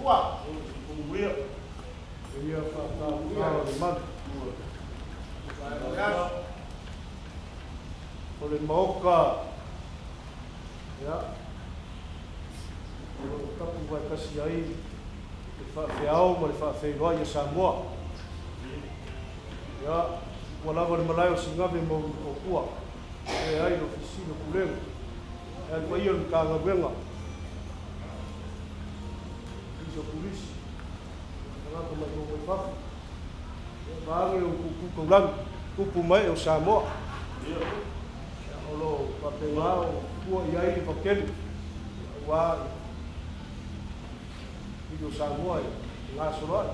qua. Ia whakatau le manu. O le maoka. Ia. O tapu vai kasi ai. Le whawhiao ma le whawhiroa ia Samoa. Ia. Ua lava le malai o Singawe mo o kua. E ai no fisino kulenga. E alua ia le kāngawenga. Iso polisi. Ngata mai o mai whafu. Maange o kuku lang, kupu mai o Samoa. Olo papenga o kua iai ni pakeli. Wa ido Samoa ngā sorai.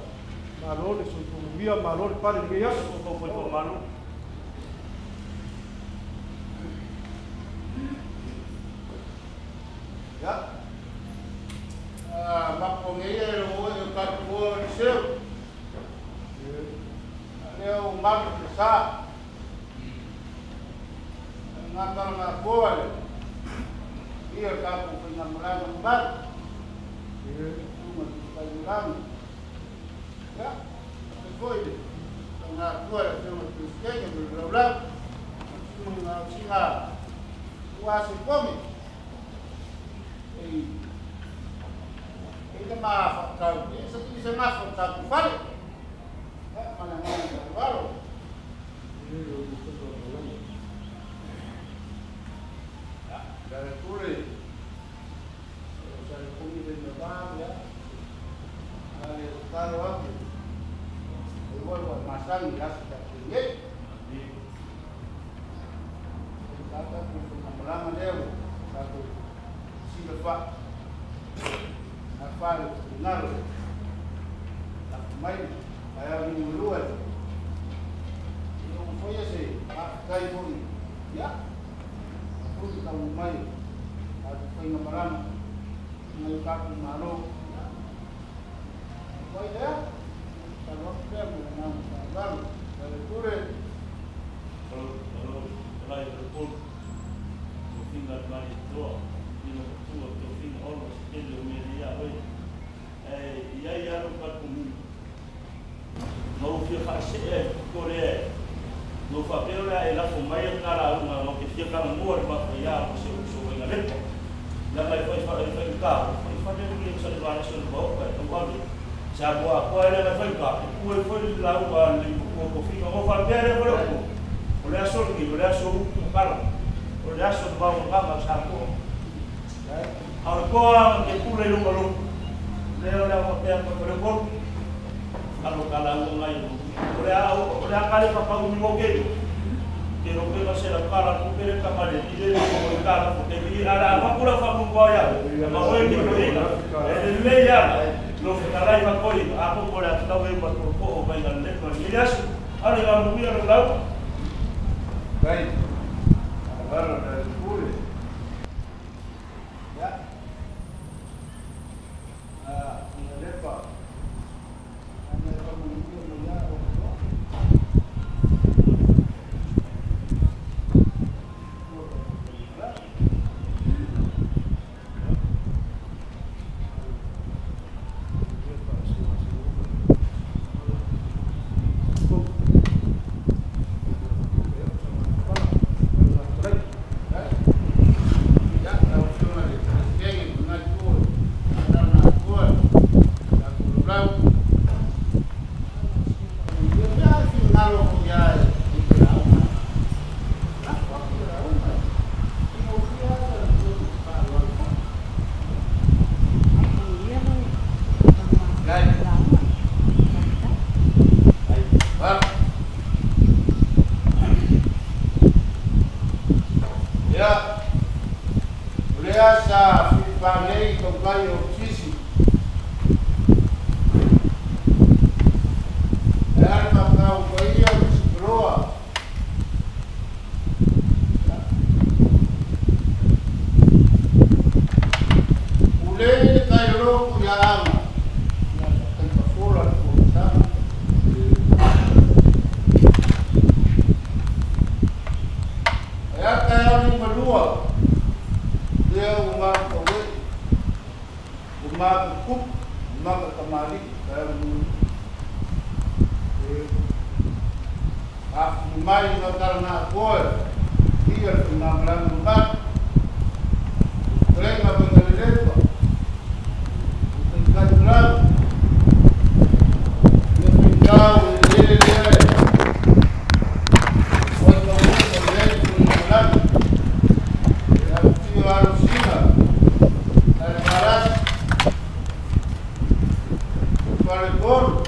Malole so ikumia malole pare ni yas o ko ko malu. Ya. Mapongea o ka ko seu. Leo malu sa. Ngata na koa. Ia ka ko na mala ba. Uma ka ya, foi na tua uma pesquisa do blá uma tinha quase come e ele mais tá isso é mais tá com fale é mas não é claro ya dari tule saya comida de barra ale taro aqui vuelvo a pasar y hasta que llegue. Trata con la palabra de Dios, tanto si lo fa, a fare nada, la mai, allá mismo lugar. Y como fue ese, cae por ya, por la mai, a fue una palabra, no hay capo malo, fue ya. Kalau kita mengenal sahabat, dari kuret. Kalau lain berpul, tinggal balik tua, tinggal tua, tinggal orang sekali media, ia lupa kumi. Mau kita kasih Korea, mau pakai orang elah pemain kalau mau kita kalau muar pakai ya, so dengan lepas. Dan lagi fai kau, fai ni kita luar suruh bawa, tempat Sabua ko ele na foi ka ko foi lá o ali ko fica o família por ko o le aso ki o le aso o kala o le aso ba o kama sa ko a ko ke pule lu lu le o le o pe ko le ko alo kala o ngai o le kale pa pa mi mo ke no pe va ser kala ko pe ka male ile ko kala ko te ni ara ma pura fa mo ya ma o ke ko le ya lo que está ahí va a coger, a poco por hasta hoy por poco va a ir al lecho, y ya se, ahora ya me voy a arreglar. Ven, agarra el culo. Ya. Y el lepa. maka kamali mai na karna koe ia na mlan ba trenga bengalelepa utekadran ia pintau ele foi no projeto do mlan ia tio alucina al maras para el gol.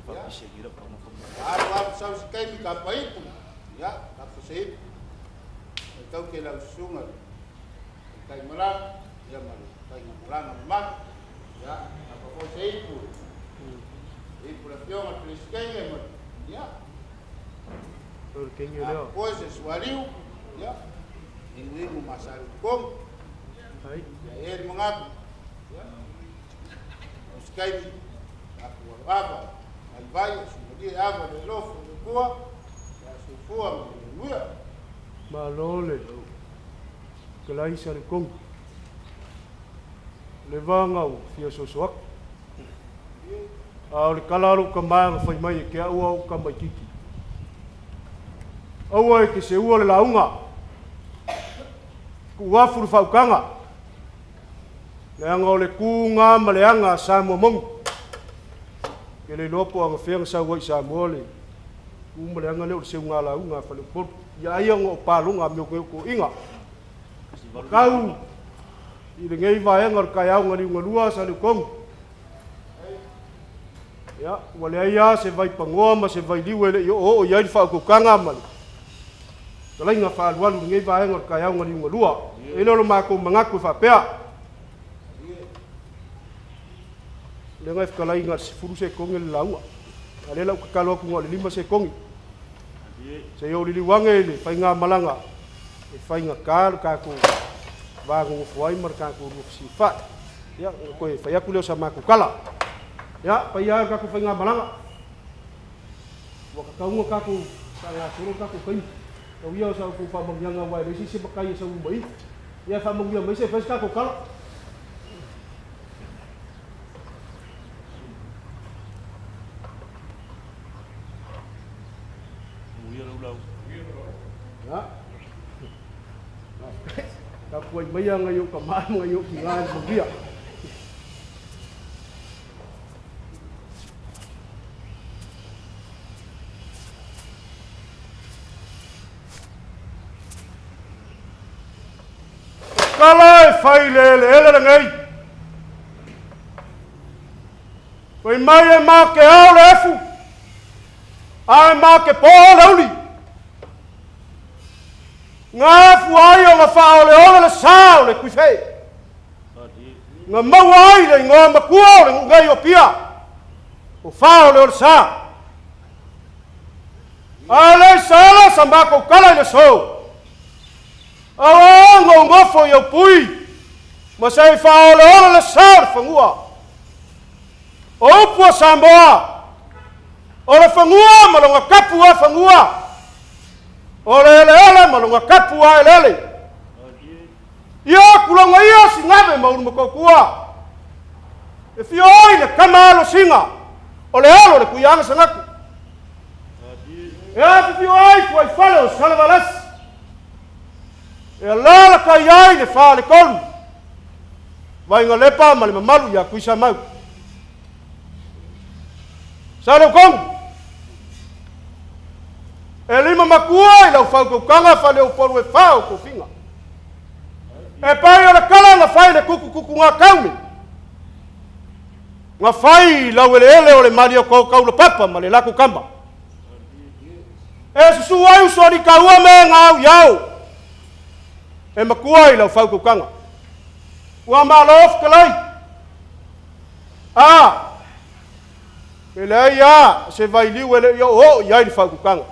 Fakisegira kama Aru sau sikai mi kapaipu. Ya, kapusip. Ikaw kailang sungal. Kay malang, ya malang. Kay malang naman. Ya, kapusip. Ipu la piong at liskay ngayon. Ya. Ako sa swaliw. Ya. Hindi mo masalit kong. Ya, mga. Ya. Liskay mi. Ako wala. Ay bayo, sumudi ava de lofo de kua. Ya sufua mi muya. Malole. Kelai sari kong. Levangau fia sosoak. Au le kalaru kamanga fai mai ke au kamai kiki. Au ai ke se ua le launga. Ku wafuru faukanga. Leanga o le kunga ma leanga sa momong. Ke le lopo anga whenga sa wai sa mole. Ku ma leanga leo le se unga launga fale pot. Ia ia o palunga mio ko inga. Kau i le ngei vaenga o kai au ngari unga lua sa le kong. Ya, wale ia se vai pangoa ma se vai liwe le o ia i wha kukanga mali. Talai ngā whaalualu ngei vaenga o kai au ngari unga lua. E loro mako mangaku whapea. Le ngai whakalai ngā sifuru se kongi le launga. A le lau kakalo aku ngā le 5 se kongi. Se iau lili wange le whai ngā malanga. E whai ngā kāru kāku wāngu ngufuai mar kāku rufisi whai. Ya, koe whai aku leo sa mako kala. Ya, pai ai kaku whai ngā malanga. Waka kaunga kaku sa ngā soro kaku kai. Kau iau sa ku whamangianga wai resi se pakai sa umai. Ia whamangianga mai se whais kaku kala. Ya. Kaku ai mai ngayo kamai ngayo kingan magia. Kalai fai le ngai. Koi mai e ma ke au le fu. Ai ma ke po lauli. Ngā fu ai o ngā whao le ola le sao le kui whei. Ngā mau ai le ngā makua o le ngai o pia. O whao le ola sao. A le sala sa mako kalai le sou. Awa ngofo yo pui. Ma sei fa le ola le sao fangua. O pua samboa. O le fangua ma longa kapua fangua. O le ma longa kapua lele. Ia kulonga ia singave ma unu kokua. E fioi le kamalo singa. O le alo le kuyanga sangaku. Ia fioi foi falo salvalas. E lala kai ai le wha le kolu. Vai ngā lepa ma le mamalu ia kuisa mau. Sa leo kongu. E 5 makua i lau whau kaukanga wha leo poru e whao ko whinga. E pai o le kala ngā whai le kuku ngā kaumi. Ngā whai lau ele o le mari o kaula papa ma le laku kamba. E susu ai usori kaua me ngā au iau. E makua i lau whau kukanga. Ua malof kalai. E lei se vai liu ele o iai whau kukanga.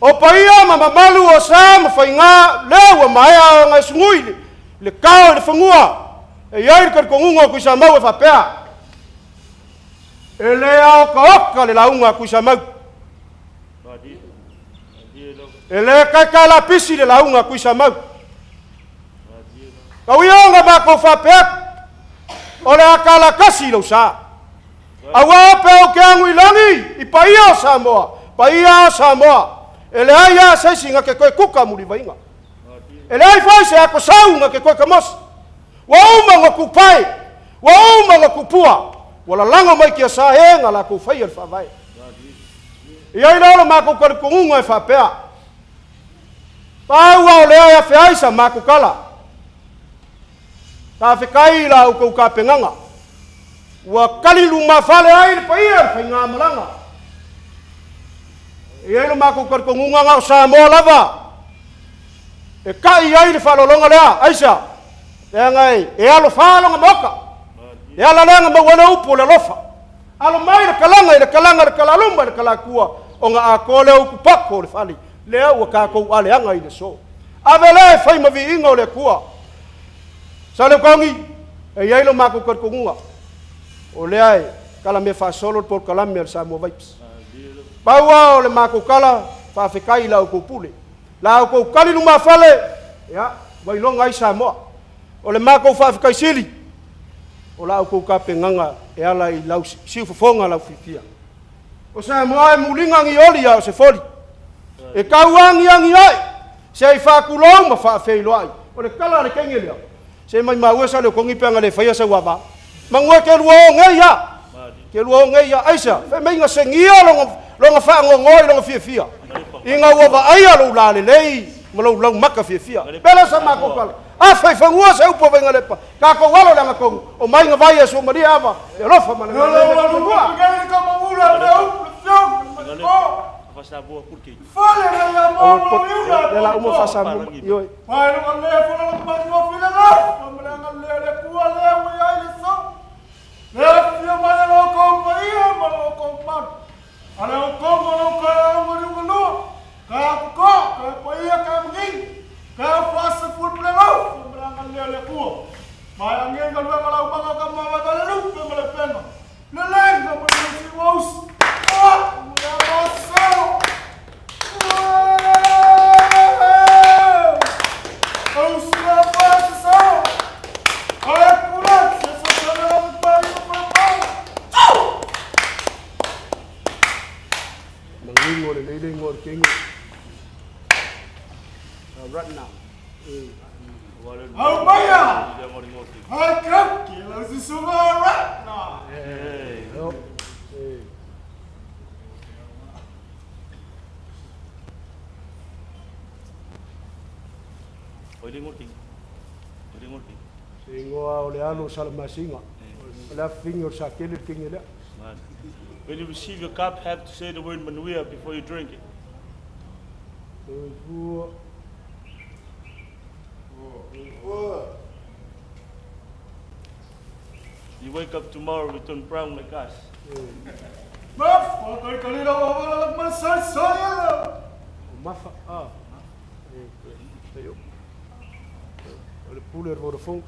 O paia ma mamalu o sa ma whai ngā leo a maea o ngai sungui le kao le whangua. E iai kar kongunga kui sa mau e whapea. E lea o ka oka le launga kui sa mau. E le kai la pisi le launga kui sa mau. Kau ionga ma ko whapea. O le akala kasi lau sa. Awa pe o ke angui langi. I paia o Samoa. Paia o Samoa. E le aia seisi nga ke koe kuka muri vainga. E le ai fai se ako sau nga ke koe kamos. Wa uma nga kupai. Wa uma nga kupua. Wala lango mai kia sa henga la kufai al whawai. Ia i lalo ma ko kore kungunga e whapea. Pau au lea ia whiaisa maku kala. Ta whikai la uka uka penganga. ua kali luma fale ai le paia fai ngā malanga. E ai lo mako karkongunga ngā o Samoa lava. E kai ai le whalolonga lea, aisa. E ngai, e alo whalonga moka. E ala lenga mawana upo le lofa. Alo mai le kalanga, le kalalumba, le kalakua. O ngā a kōle uku pako le whali. Lea ua kākou ale anga i le so. Ave le whai mavi inga o le kua. Sa le kongi, e iai lo mako karkongunga. O lea e, kala me whasolo por kalame al Samoa Vipers. Paua o le mako kala, whawhekai lau kou pule. Lau kou kali luma fale, ya, wailonga i Samoa. O le mako whawhekai sili. O lau kou ka penganga e ala i lau siufofonga lau whiwhia. O Samoa e mulinga ngi oli au se foli. E kauangi angi ai, se ai whakulong ma whawhelo ai. O le kala le kengelea. Se mai maua sa le kongi peanga le whaia sa wava. Mangua ke lua o ngai ya. Ke lua o ngai ya, aisa. Whe mei nga se ngia longa whaango ngoi longa whiwhia. I ngā uawa aia lo la le lei, ma lo lau maka whiwhia. Pela sa mako kala. A whai whangua se upo venga lepa. Ka ko walo langa kongu. O mai nga vai e so maria ava. E lofa mana. Fasa boa porque fale na ya mo yula de la uma fasa yo pai no le fona no mas no fila no mra nga le ku ale we ai so le fio ma no ko pa ia ma no ko pa ale o ko no ka mo ru no ka pa ia ka mgi ka fasa fut le no mra nga le ku ma nge nga lu nga la pa ka ma wa ka lu pe ma le pena le nga mo si wos right now. Oh, Maya! I can't kill us this right now. Hey. Oi ngoti. Singoa o le alo salmasinga. La finger sa kele kingela. When you receive your cup, have to say the word manuia before you drink it. You wake up tomorrow, we turn brown like us. Mafa, le poulet voor de vonk.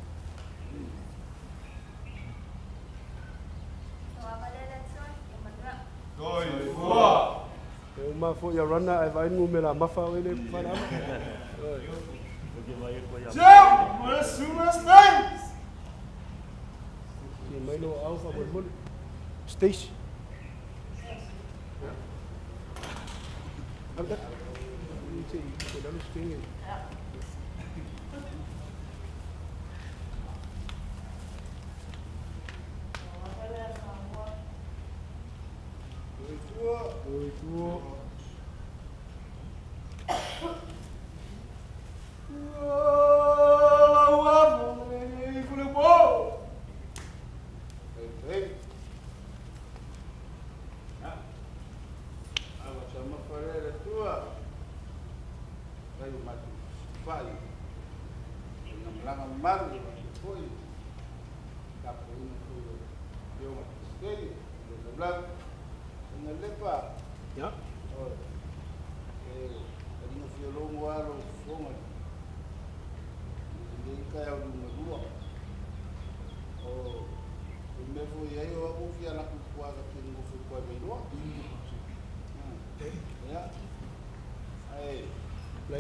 Ma fo ya rana ai vai nu mela mafa ele para. Jam, as soon as nice. Ni mai no alfa bol. Stage. Anda. Ni sei, ko dalu sting.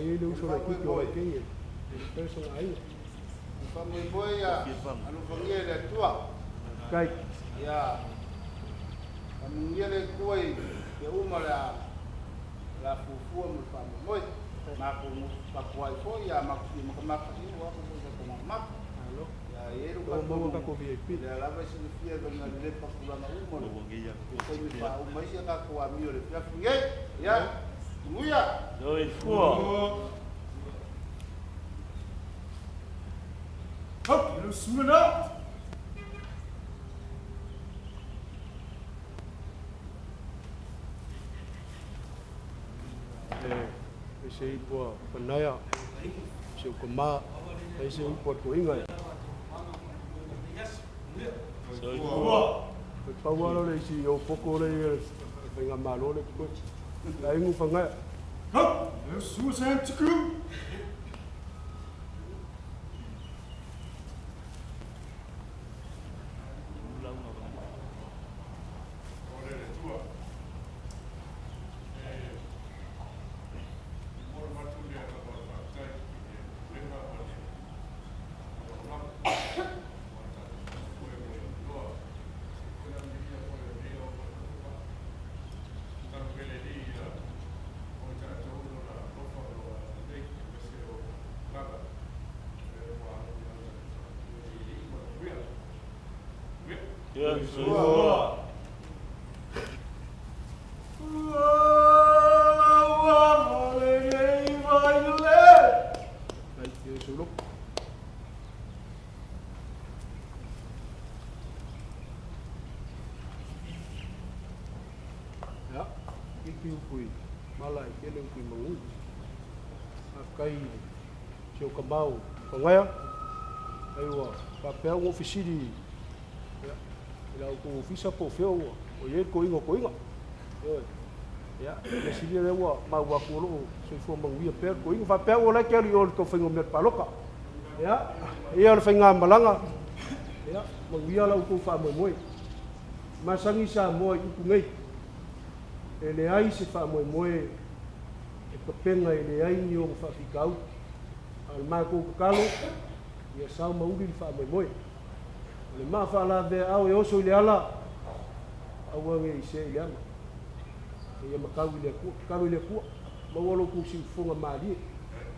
Ele usou aqui que eu aqui, personagem. Family boy ya, anu panggil dia tua. Baik. Ya, panggil dia kuai, dia umur la fufu mu family boy. Maku pakuai boy ya, maku ini aku boleh kemana mak. Halo. Ya, itu kan bawa aku VIP. Ya, lama sih dia dengan dia pakulan umur. Itu dia umur sih aku ambil dia. Ya, panggil ya. Muia. Dois four. Hop, lu semua. se ipo panaya se o kama se ipo ko inga Pawala le si o poko le venga malo le ko ai ngu fanga Ha, su sentiku. Ya, iki pui malai kele pui mangu. Akai se o kamau, pangaya. Aiwa, papel ngo fisiri. Ya, ila ko fisa po feo o ye ko ingo. Ya, le sili le wa ma wa ko lo so fo mangu per ko ingo fa pe o la ke yo ko fengo met paloka. Ya, ia le fenga malanga. Ya, mangu ya la ko fa moi. Masangi sa mo ipu ngai. Ele ai se fa moe e kapenga ele ai ni o fa fikau al ma ko kalo ia sa ma ubi fa moe le ma fa la de au e oso ile ala au nge se ile ama ia ma kau ile ku ma wolo ku si fonga mali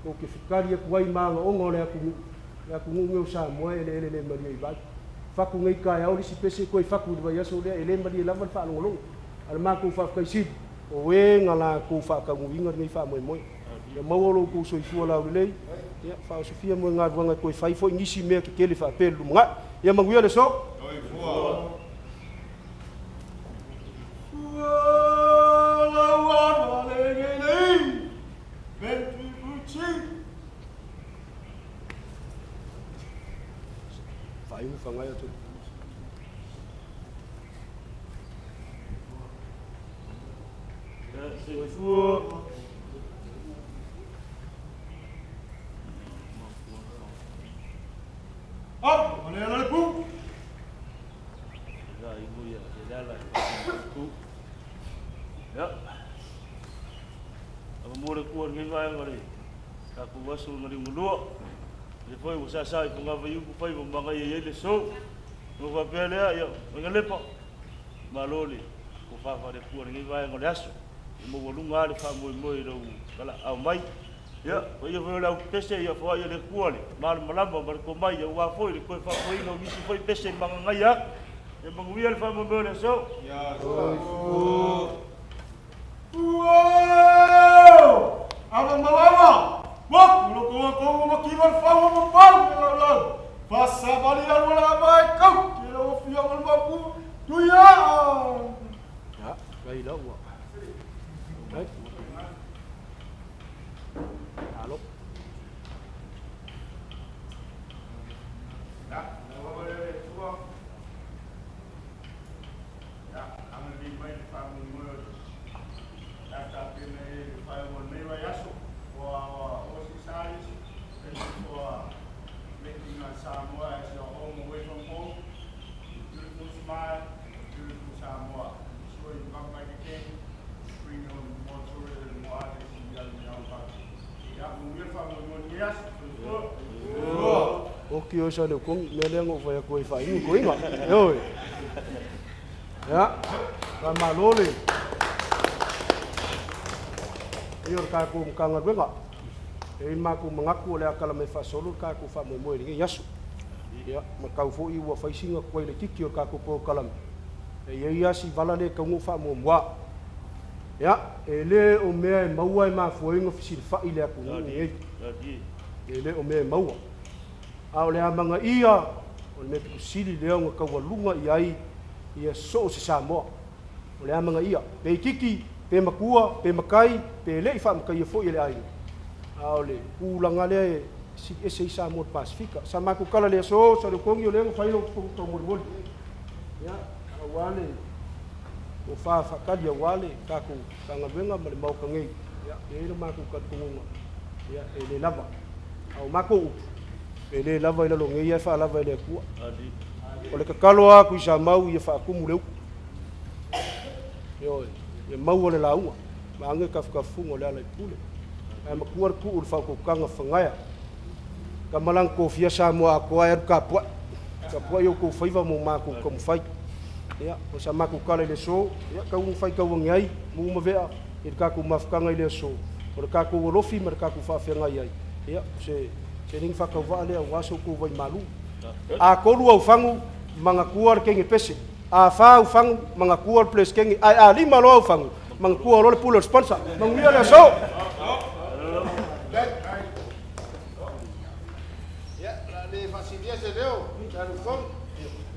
ko ke fikari e kuai ma ngo le ku ngu sa moe ele mali ai ba fa ku ngai ka au si pese ko fa ku ba ya so le ele mali la fa ngolo al ma ku fa kai sid o we ngala ku fa ka nguinga ngai fa moi ya mawolo ku so ifu la le ya fa so fia mo nga wanga ko fa fo ngisi me ke kele fa pelu nga ya manguia le so fa iu fa nga ya tu Up, mana la pu? Ya, ibu ya, jalan. Ya. Apa mula kuat ngai vai ngari. Aku wasu ngari ngulu. Depois usa sai punga vai ku pai banga ye le so. No va pele ya, ngalepa. Maloli. Ku fa fa de kuat ngai vai ngari asu. Mo volunga le fa mo ro kala au mai. Ya, o ia foi lá pese ia foi ia le kuali. Mal malamba bar ko mai ia wa foi ko fa foi no misi foi pese manga ngaia. E manguia le fa mo le so. Ya, wow! Aba mawama. Wak, lo ko makiman fa mo pau la. Passa bali al wala bai kau. Kilo fia mal mapu. Tu ya. Ya, gai la wa. Hai. Halo. Ya, boleh cuba. Ya, kami di main kami mula. Kata kini saya mau mewa yasu. Wah, osi sari. Wah, making us Samoa as your home away from home. Beautiful smile, beautiful Samoa. So you come back again, bring on more tourism, more artists, and young country. Ya, mungkin faham mungkin yes. Oki o sa le kong melengo fa ko fa ingu ko inga. Yo. Ya. Ka malole. Ior ka ku kanga benga. E ma ku mangaku le akala me fa solo ka ku fa mo mo ni yasu. Ya, makau fo i wa fa singa ko le kiki o ka ku ko kalam. E ye yasi vala le ka ngu fa mo mwa. Ya, ele o me maua ma fo inga fisil fa ile ku ni. Ele o me maua. A le amanga ia o me kusili le nga ka walunga iai ia so se Samoa. O le amanga ia pe kiki pe makua, pe makai, pe le fa makai fo ile ai. Aole, ulanga le si ese sa mo Pasifika. Sama ku kala le so le kongi le fa ilo to mo. Ya, awale. O fa kadi awale ka ku kanga venga male mau kangi. Ya, ele ma ku ka kunga. Ya, ele lava. Au mako ele lava ile lo ngai fa lava ile ku. Ole ka kaloa ku sa mau ia fa ku muleu. Yo, e mau ole laua. Mange ka fungo le ala pule. Ai makuar ku ur fa ku kanga fangaya. Ka malang ko fia sa mo ko ai ka po. Ka po yo ku faiva mo ma ku kom fai. Ya, o sa ma ku kala le so, ya ka un fai ka wangai, mo ma vea, e ka ku mafkanga ile so. O ka ku rofi mer ka ku fa fenga ai. Ya, se ning fa ka va le waso ku vai malu. A ko lu au fangu manga kuar ke ngi pese. A fa au fangu manga kuar plus ke ngi ai a lima lo au fangu. Manga kuar lo pulo sponsor. Manga lia le so. Ya, le facilidad se deu, daru fong.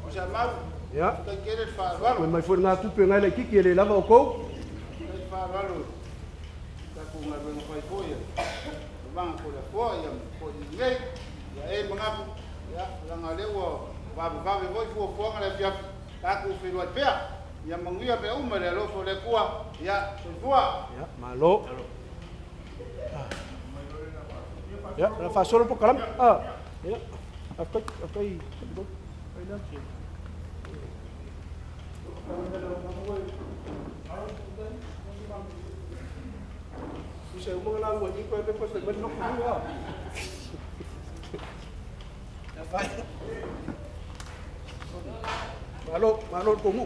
Usa mau. Ya. Ka kere fa valo. When my for nga tu pe ngai le kiki le lava o ko. Fa valo. Ka ku nga ben fai poia. Bang ko le poia, ko ngai. Ya e mangapu. Ya, langa lewo. Wa ba voi fu fo nga le pia. Ka ku fi lo pia. Ya manguia pe uma le lo fo le kua. Ya, tua. Ya, malo. Ya, la fa solo po kalam. Ah. Ya. Akai. Bisa umang lang mo, hindi ko ito pa sa manok mo. Malo ko mo.